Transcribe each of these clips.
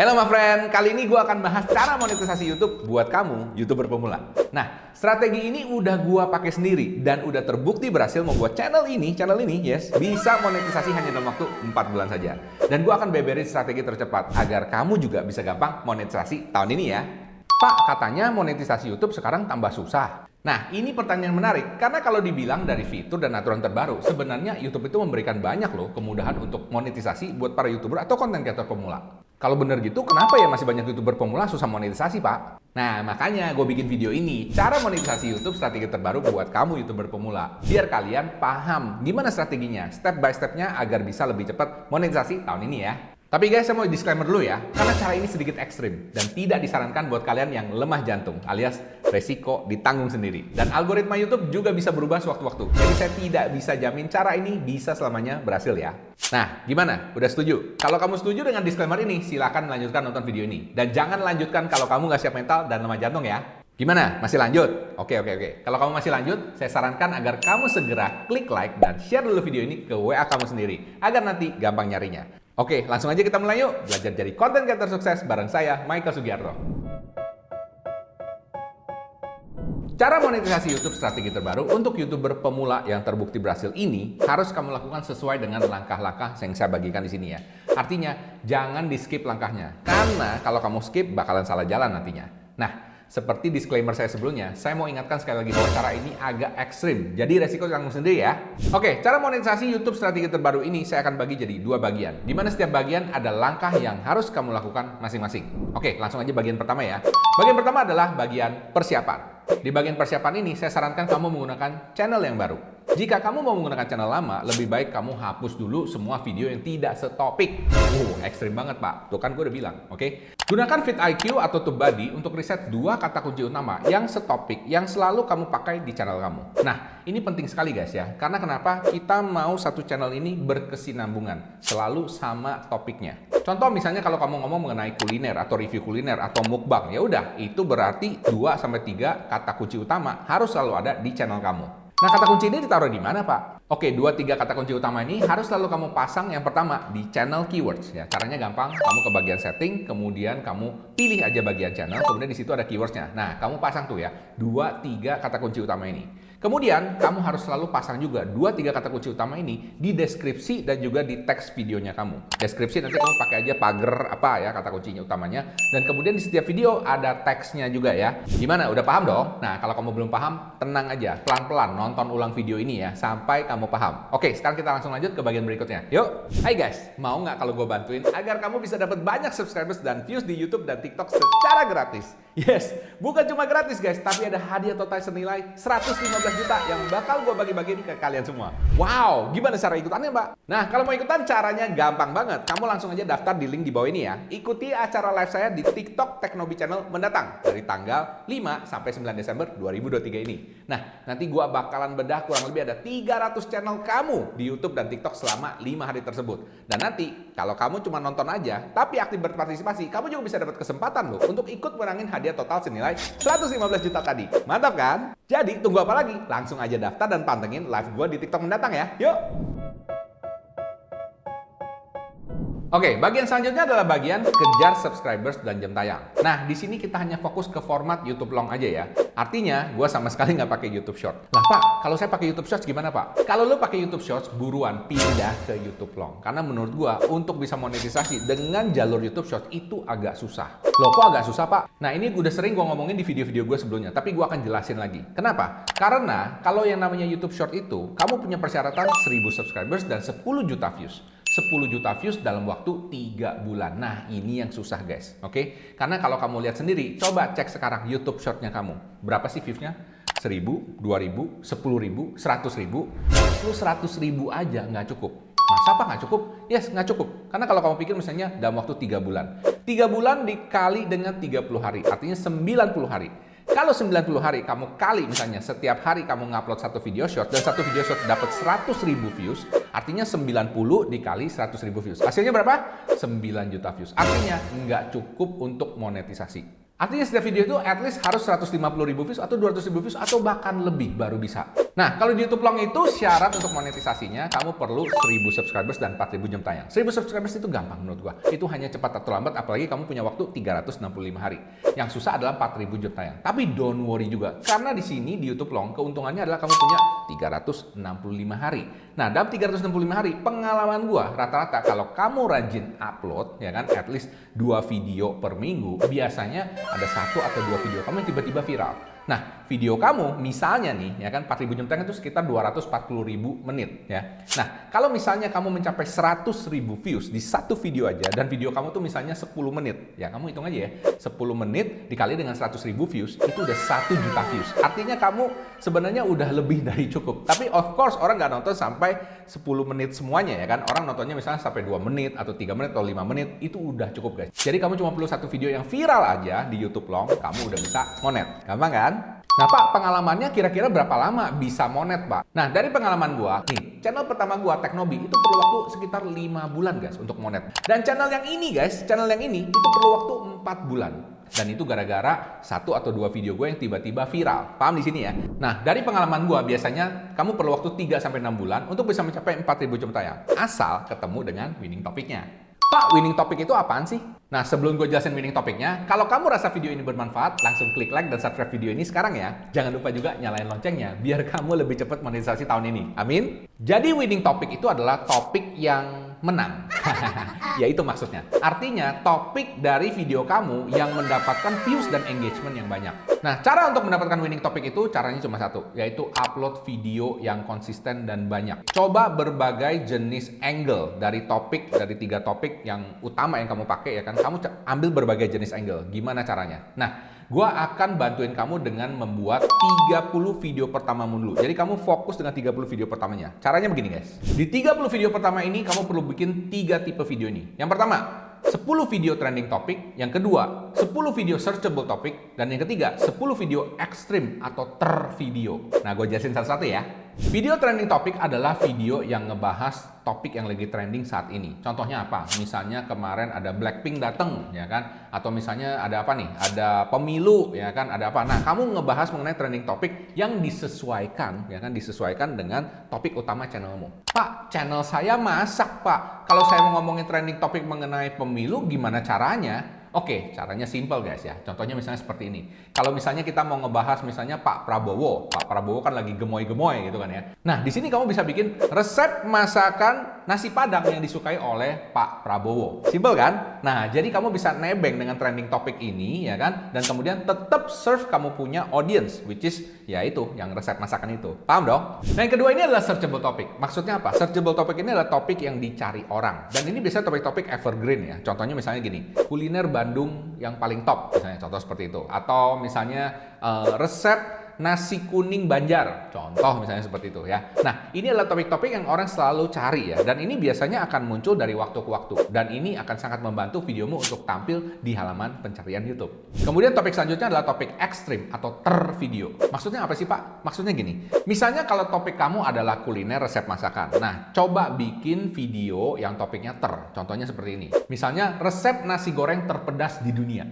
Halo my friend, kali ini gue akan bahas cara monetisasi YouTube buat kamu, YouTuber pemula. Nah, strategi ini udah gue pakai sendiri dan udah terbukti berhasil membuat channel ini, bisa monetisasi hanya dalam waktu 4 bulan saja. Dan gue akan beberin strategi tercepat agar kamu juga bisa gampang monetisasi tahun ini ya. Pak, katanya monetisasi YouTube sekarang tambah susah. Nah, ini pertanyaan menarik, karena kalau dibilang dari fitur dan aturan terbaru, sebenarnya YouTube itu memberikan banyak loh kemudahan untuk monetisasi buat para YouTuber atau konten kreator pemula. Kalau bener gitu, kenapa ya masih banyak YouTuber pemula susah monetisasi, Pak? Nah, makanya gue bikin video ini, cara monetisasi YouTube strategi terbaru buat kamu YouTuber pemula. Biar kalian paham gimana strateginya, step by step-nya agar bisa lebih cepat monetisasi tahun ini ya. Tapi guys, saya mau disclaimer dulu ya, karena cara ini sedikit ekstrim dan tidak disarankan buat kalian yang lemah jantung, alias resiko ditanggung sendiri. Dan algoritma YouTube juga bisa berubah sewaktu-waktu, jadi saya tidak bisa jamin cara ini bisa selamanya berhasil ya. Nah, gimana? Udah setuju? Kalau kamu setuju dengan disclaimer ini, silakan lanjutkan nonton video ini. Dan jangan lanjutkan kalau kamu nggak siap mental dan lemah jantung ya. Gimana? Masih lanjut? Oke. Kalau kamu masih lanjut, saya sarankan agar kamu segera klik like dan share dulu video ini ke WA kamu sendiri, agar nanti gampang nyarinya. Oke, langsung aja kita mulai yuk belajar jadi konten kreator sukses bareng saya, Michael Sugiarto. Cara monetisasi YouTube strategi terbaru untuk YouTuber pemula yang terbukti berhasil ini harus kamu lakukan sesuai dengan langkah-langkah yang saya bagikan di sini ya. Artinya, jangan di-skip langkahnya. Karena kalau kamu skip, bakalan salah jalan nantinya. Nah, seperti disclaimer saya sebelumnya, saya mau ingatkan sekali lagi bahwa cara ini agak ekstrim. Jadi resiko tanggung sendiri ya. Oke, cara monetisasi YouTube strategi terbaru ini saya akan bagi jadi 2 bagian. Di mana setiap bagian ada langkah yang harus kamu lakukan masing-masing. Oke, langsung aja bagian pertama ya. Bagian pertama adalah bagian persiapan. Di bagian persiapan ini, saya sarankan kamu menggunakan channel yang baru. Jika kamu mau menggunakan channel lama, lebih baik kamu hapus dulu semua video yang tidak setopik. Ekstrim banget Pak. Tuh kan gue udah bilang, oke? Gunakan vidIQ atau TubeBuddy untuk riset 2 kata kunci utama yang setopik, yang selalu kamu pakai di channel kamu. Nah, ini penting sekali guys ya. Karena kenapa? Kita mau satu channel ini berkesinambungan. Selalu sama topiknya. Contoh misalnya kalau kamu ngomong mengenai kuliner atau review kuliner atau mukbang, ya udah, itu berarti 2-3 kata kunci utama harus selalu ada di channel kamu. Nah, kata kunci ini ditaruh di mana, Pak? Oke, 2-3 kata kunci utama ini harus selalu kamu pasang yang pertama di channel keywords ya. Caranya gampang, kamu ke bagian setting, kemudian kamu pilih aja bagian channel, kemudian di situ ada keywordsnya. Nah, kamu pasang tuh ya, 2-3 kata kunci utama ini. Kemudian, kamu harus selalu pasang juga 2-3 kata kunci utama ini di deskripsi dan juga di teks videonya kamu. Deskripsi nanti kamu pakai aja pagar apa ya kata kuncinya utamanya. Dan kemudian di setiap video ada teksnya juga ya. Gimana? Udah paham dong? Nah, kalau kamu belum paham, tenang aja. Pelan-pelan nonton ulang video ini ya, sampai kamu paham. Oke, sekarang kita langsung lanjut ke bagian berikutnya. Yuk! Hai guys, mau nggak kalau gue bantuin agar kamu bisa dapat banyak subscribers dan views di YouTube dan TikTok secara gratis? Yes, bukan cuma gratis guys, tapi ada hadiah total senilai 115 juta yang bakal gue bagi-bagiin ke kalian semua. Wow, gimana cara ikutannya, Mbak? Nah, kalau mau ikutan caranya gampang banget. Kamu langsung aja daftar di link di bawah ini ya. Ikuti acara live saya di TikTok Teknobi Channel mendatang dari tanggal 5 sampai 9 Desember 2023 ini. Nah, nanti gue bakalan bedah kurang lebih ada 300 channel kamu di YouTube dan TikTok selama 5 hari tersebut. Dan nanti, kalau kamu cuma nonton aja, tapi aktif berpartisipasi, kamu juga bisa dapat kesempatan loh untuk ikut menangin hadiah total senilai 115 juta tadi. Mantap kan? Jadi, tunggu apa lagi? Langsung aja daftar dan pantengin live gue di TikTok mendatang ya. Yuk! Oke, bagian selanjutnya adalah bagian kejar subscribers dan jam tayang. Nah, di sini kita hanya fokus ke format YouTube Long aja ya. Artinya, gue sama sekali nggak pakai YouTube Short. Lah Pak, kalau saya pakai YouTube Shorts gimana Pak? Kalau lo pakai YouTube Shorts, buruan pindah ke YouTube Long. Karena menurut gue, untuk bisa monetisasi dengan jalur YouTube Shorts itu agak susah. Loh, kok agak susah Pak? Nah, ini udah sering gue ngomongin di video-video gue sebelumnya, tapi gue akan jelasin lagi. Kenapa? Karena kalau yang namanya YouTube Short itu, kamu punya persyaratan 1000 subscribers dan 10 juta views. 10 juta views dalam waktu 3 bulan. Nah, ini yang susah guys. Oke? Karena kalau kamu lihat sendiri, coba cek sekarang YouTube Short-nya kamu. Berapa sih views-nya? 1000, 2000, 10.000, 100.000. Lu 100.000 aja nggak cukup. Masa Pak nggak cukup? Yes, nggak cukup. Karena kalau kamu pikir misalnya dalam waktu 3 bulan. 3 bulan dikali dengan 30 hari. Artinya 90 hari. Kalau 90 hari kamu kali misalnya setiap hari kamu ngupload satu video short dan satu video short dapat 100.000 views, artinya 90 dikali 100.000 views. Hasilnya berapa? 9 juta views. Artinya nggak cukup untuk monetisasi. Artinya setiap video itu at least harus 150.000 views atau 200.000 views atau bahkan lebih baru bisa. Nah, kalau di YouTube Long itu syarat untuk monetisasinya kamu perlu 1.000 subscribers dan 4.000 jam tayang. 1.000 subscribers itu gampang menurut gua. Itu hanya cepat atau lambat apalagi kamu punya waktu 365 hari. Yang susah adalah 4.000 jam tayang. Tapi don't worry juga karena di sini di YouTube Long keuntungannya adalah kamu punya 365 hari. Nah, dalam 365 hari pengalaman gua rata-rata kalau kamu rajin upload ya kan at least 2 video per minggu, biasanya ada 1 atau 2 video kamu yang tiba-tiba viral. Nah, video kamu misalnya nih ya kan 4.000 jam tayang itu sekitar 240.000 menit ya. Nah, kalau misalnya kamu mencapai 100.000 views di satu video aja dan video kamu tuh misalnya 10 menit, ya kamu hitung aja ya. 10 menit dikali dengan 100.000 views itu udah 1 juta views. Artinya kamu sebenarnya udah lebih dari cukup. Tapi of course orang nggak nonton sampai 10 menit semuanya ya kan. Orang nontonnya misalnya sampai 2 menit atau 3 menit atau 5 menit itu udah cukup guys. Jadi kamu cuma perlu satu video yang viral aja di YouTube Long, kamu udah bisa monet. Gampang kan? Nah Pak, pengalamannya kira-kira berapa lama bisa monet Pak? Nah dari pengalaman gua, nih channel pertama gua Teknobi itu perlu waktu sekitar 5 bulan guys untuk monet. Dan channel yang ini guys, channel yang ini itu perlu waktu 4 bulan. Dan itu gara-gara 1 atau 2 video gue yang tiba-tiba viral. Paham di sini ya? Nah, dari pengalaman gue biasanya kamu perlu waktu 3 sampai 6 bulan untuk bisa mencapai 4.000 jam tayang. Asal ketemu dengan winning topiknya. Pak, winning topik itu apaan sih? Nah, sebelum gue jelasin winning topiknya, kalau kamu rasa video ini bermanfaat, langsung klik like dan subscribe video ini sekarang ya. Jangan lupa juga nyalain loncengnya, biar kamu lebih cepat monetisasi tahun ini. Amin? Jadi winning topik itu adalah topik yang menang. Ya itu maksudnya. Artinya topik dari video kamu yang mendapatkan views dan engagement yang banyak. Nah, cara untuk mendapatkan winning topik itu caranya cuma satu, yaitu upload video yang konsisten dan banyak. Coba berbagai jenis angle dari topik, dari 3 topik yang utama yang kamu pakai ya kan. Kamu ambil berbagai jenis angle. Gimana caranya? Nah, gua akan bantuin kamu dengan membuat 30 video pertamamu dulu. Jadi kamu fokus dengan 30 video pertamanya. Caranya begini guys. Di 30 video pertama ini kamu perlu bikin 3 tipe video ini. Yang pertama, 10 video trending topik. Yang kedua, 10 video searchable topik. Dan yang ketiga, 10 video ekstrim atau tervideo. Nah, gue jelasin satu-satu ya. Video trending topik adalah video yang ngebahas topik yang lagi trending saat ini. Contohnya apa? Misalnya kemarin ada Blackpink dateng, ya kan? Atau misalnya ada apa nih? Ada pemilu, ya kan? Ada apa? Nah, kamu ngebahas mengenai trending topik yang disesuaikan, ya kan? Disesuaikan dengan topik utama channelmu. Pak, channel saya masak, Pak. Kalau saya mau ngomongin trending topik mengenai pemilu, gimana caranya? Oke, caranya simple guys ya. Contohnya misalnya seperti ini. Kalau misalnya kita mau ngebahas misalnya Pak Prabowo. Pak Prabowo kan lagi gemoy-gemoy gitu kan ya. Nah, di sini kamu bisa bikin resep masakan nasi Padang yang disukai oleh Pak Prabowo. Simple kan? Nah, jadi kamu bisa nebeng dengan trending topik ini ya kan. Dan kemudian tetap serve kamu punya audience, which is ya itu, yang resep masakan itu. Paham dong? Nah, yang kedua ini adalah searchable topic. Maksudnya apa? Searchable topic ini adalah topik yang dicari orang. Dan ini biasanya topik-topik evergreen ya. Contohnya misalnya gini, kuliner Bandung yang paling top, misalnya contoh seperti itu. Atau misalnya resep nasi kuning Banjar, contoh misalnya seperti itu ya. Nah, ini adalah topik-topik yang orang selalu cari ya. Dan ini biasanya akan muncul dari waktu ke waktu. Dan ini akan sangat membantu videomu untuk tampil di halaman pencarian YouTube. Kemudian topik selanjutnya adalah topik ekstrim atau tervideo. Maksudnya apa sih Pak? Maksudnya gini, misalnya kalau topik kamu adalah kuliner resep masakan. Nah, coba bikin video yang topiknya ter. Contohnya seperti ini. Misalnya resep nasi goreng terpedas di dunia.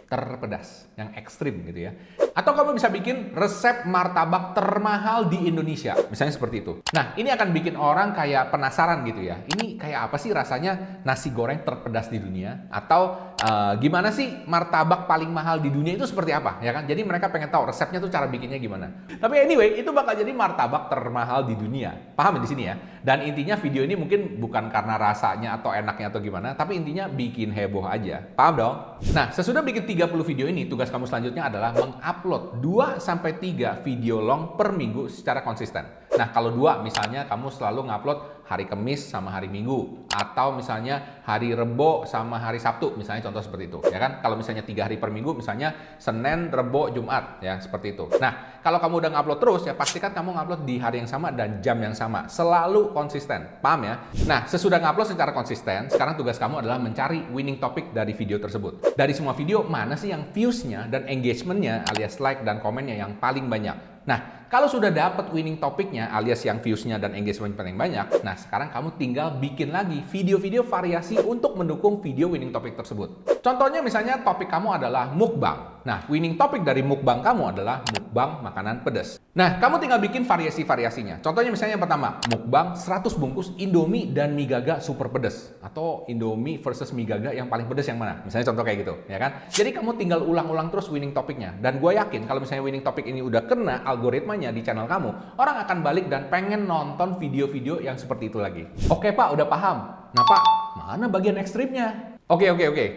Terpedas, yang ekstrim gitu ya. Atau kamu bisa bikin resep martabak termahal di Indonesia, misalnya seperti itu. Nah, ini akan bikin orang kayak penasaran gitu ya. Ini kayak apa sih rasanya nasi goreng terpedas di dunia? Atau gimana sih martabak paling mahal di dunia itu seperti apa? Ya kan? Jadi mereka pengen tahu resepnya tuh cara bikinnya gimana. Tapi anyway, itu bakal jadi martabak termahal di dunia. Paham di sini ya? Dan intinya video ini mungkin bukan karena rasanya atau enaknya atau gimana, tapi intinya bikin heboh aja. Paham dong? Nah, sesudah bikin 30 video ini, tugas kamu selanjutnya adalah mengupload 2-3 video long per minggu secara konsisten. Nah, kalau 2 misalnya kamu selalu ngupload hari Kamis sama hari Minggu, atau misalnya hari Rebo sama hari Sabtu, misalnya contoh seperti itu, ya kan? Kalau misalnya 3 hari per minggu, misalnya Senin, Rebo, Jumat, ya seperti itu. Nah, kalau kamu udah ngupload terus, ya pastikan kamu ngupload di hari yang sama dan jam yang sama, selalu konsisten, paham ya? Nah, sesudah ngupload secara konsisten, sekarang tugas kamu adalah mencari winning topic dari video tersebut. Dari semua video, mana sih yang views-nya dan engagement-nya alias like dan komennya yang paling banyak? Nah, kalau sudah dapat winning topiknya alias yang views-nya dan engagement paling banyak, nah sekarang kamu tinggal bikin lagi video-video variasi untuk mendukung video winning topik tersebut. Contohnya misalnya topik kamu adalah mukbang. Nah, winning topik dari mukbang kamu adalah mukbang makanan pedas. Nah, kamu tinggal bikin variasi-variasinya. Contohnya misalnya yang pertama, mukbang 100 bungkus Indomie dan mie gaga super pedas. Atau Indomie versus mie gaga yang paling pedas yang mana? Misalnya contoh kayak gitu, ya kan? Jadi kamu tinggal ulang-ulang terus winning topiknya. Dan gue yakin kalau misalnya winning topik ini udah kena algoritmanya di channel kamu, orang akan balik dan pengen nonton video-video yang seperti itu lagi. Oke Pak, udah paham. Nah Pak, mana bagian ekstrimnya? Oke.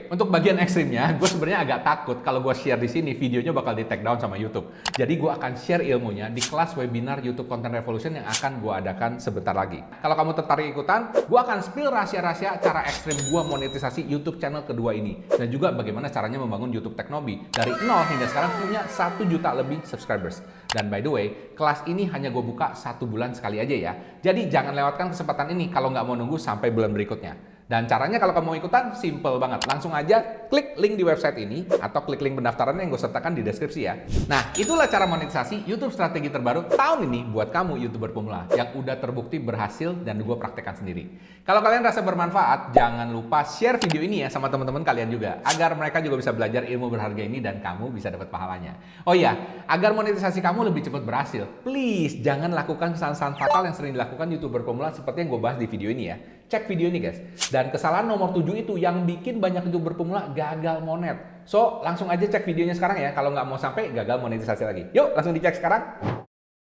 Untuk bagian ekstrimnya, gue sebenarnya agak takut kalau gue share di sini videonya bakal di take down sama YouTube. Jadi gue akan share ilmunya di kelas webinar YouTube Content Revolution yang akan gue adakan sebentar lagi. Kalau kamu tertarik ikutan, gue akan spill rahasia-rahasia cara ekstrim gue monetisasi YouTube channel kedua ini. Dan juga bagaimana caranya membangun YouTube Teknobi dari 0 hingga sekarang punya 1 juta lebih subscribers. Dan by the way, kelas ini hanya gue buka 1 bulan sekali aja ya. Jadi jangan lewatkan kesempatan ini kalau nggak mau nunggu sampai bulan berikutnya. Dan caranya kalau kamu mau ikutan, simple banget. Langsung aja klik link di website ini atau klik link pendaftarannya yang gue sertakan di deskripsi ya. Nah, itulah cara monetisasi YouTube strategi terbaru tahun ini buat kamu YouTuber pemula yang udah terbukti berhasil dan gue praktekkan sendiri. Kalau kalian rasa bermanfaat, jangan lupa share video ini ya sama teman-teman kalian juga agar mereka juga bisa belajar ilmu berharga ini dan kamu bisa dapat pahalanya. Oh iya, agar monetisasi kamu lebih cepat berhasil, please jangan lakukan kesalahan fatal yang sering dilakukan YouTuber pemula seperti yang gue bahas di video ini ya. Cek video ini guys. Dan kesalahan nomor 7 itu yang bikin banyak YouTuber pemula gagal monet. So, langsung aja cek videonya sekarang ya. Kalau nggak mau sampai gagal monetisasi lagi. Yuk, langsung dicek sekarang.